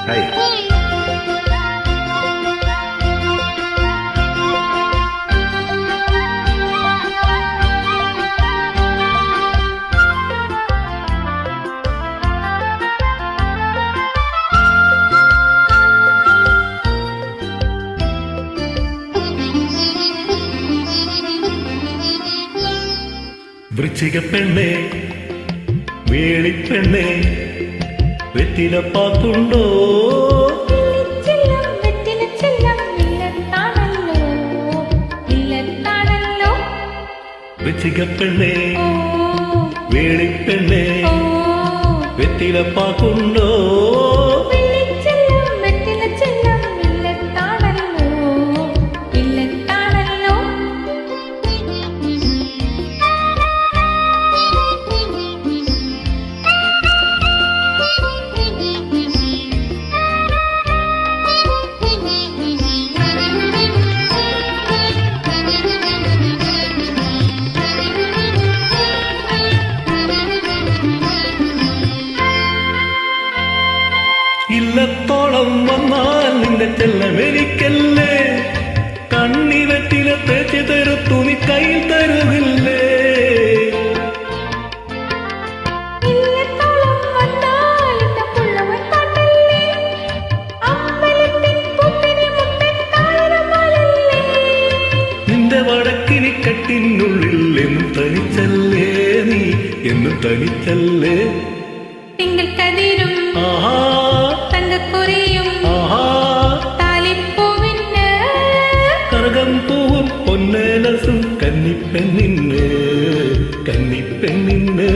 Hi. വൃശ്ചികപ്പെണ്ണേ വേളിപ്പെണ്ണേ വെറ്റിലപ്പാത്തുണ്ടോ? വൃശ്ചികപ്പെണ്ണേ വേളിപ്പെണ്ണേ വെറ്റിലപ്പാത്തുണ്ടോ? ഇല്ലത്തോളം വന്നാൽ നിന്റെ ചെല്ലമെനിക്കല്ലേ, കണ്ണിവറ്റിലെ തേച്ച് തരുത്തു നീ കയ്യിൽ തരുന്നില്ലേ? നിന്റെ വടക്കിനി കെട്ടിനുള്ളിൽ എന്നും തനിച്ചല്ലേ നീ, എന്നും തനിച്ചല്ലേ? തിങ്കൾ കതിരും തങ്കക്കുറിയും താലിപ്പൂവിന് കറകം പൂവും പൊന്നേലസും കന്നിപ്പെണ്ണിന്, കന്നിപ്പെണ്ണിന്.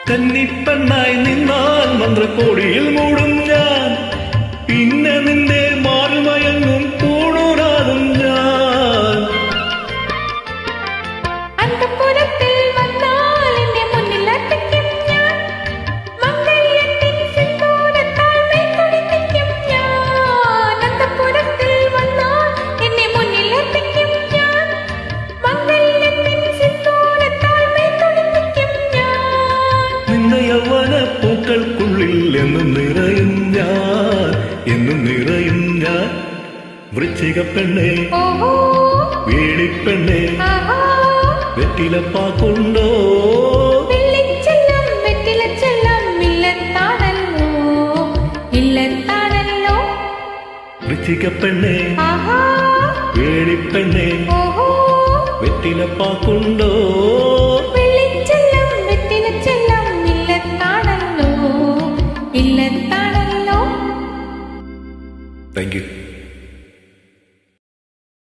കന്നിപ്പെണ്ണായി നിന്നാൽ മന്ത്രക്കോടിയിൽ മൂടും ഞാൻ, പിന്നെ നിന്റെ മാറുമയങ്ങും പൂണൂരാകും ഞാൻ. അന്തഃപുരത്തിൽ വന്നാൽ എന്റെ മുന്നിൽ അർപ്പിക്കും ഞാൻ, മംഗല്യത്തിൻ സിന്ദൂരത്താൽ മേൽക്കൊടിപ്പിക്കും ഞാൻ. അന്തഃപുരത്തിൽ വന്നാൽ എന്റെ മുന്നിൽ അർപ്പിക്കും ഞാൻ, മംഗല്യത്തിൻ സിന്ദൂരത്താൽ മേൽക്കൊടിപ്പിക്കും ഞാൻ. നിന്റെ യൗവന പൂക്കൾക്കുള്ളിൽ എന്നും നിറയും ഞാൻ, എന്നും നിറയും ഞാൻ. വൃശ്ചികപ്പെണ്ണേ വേളിപ്പെണ്ണേ വെറ്റിലപ്പാക്കുണ്ടോ? വൃശ്ചികപ്പെണ്ണേ വേളിപ്പെണ്ണേ വെറ്റിലപ്പാക്കുണ്ടോ? Thank U.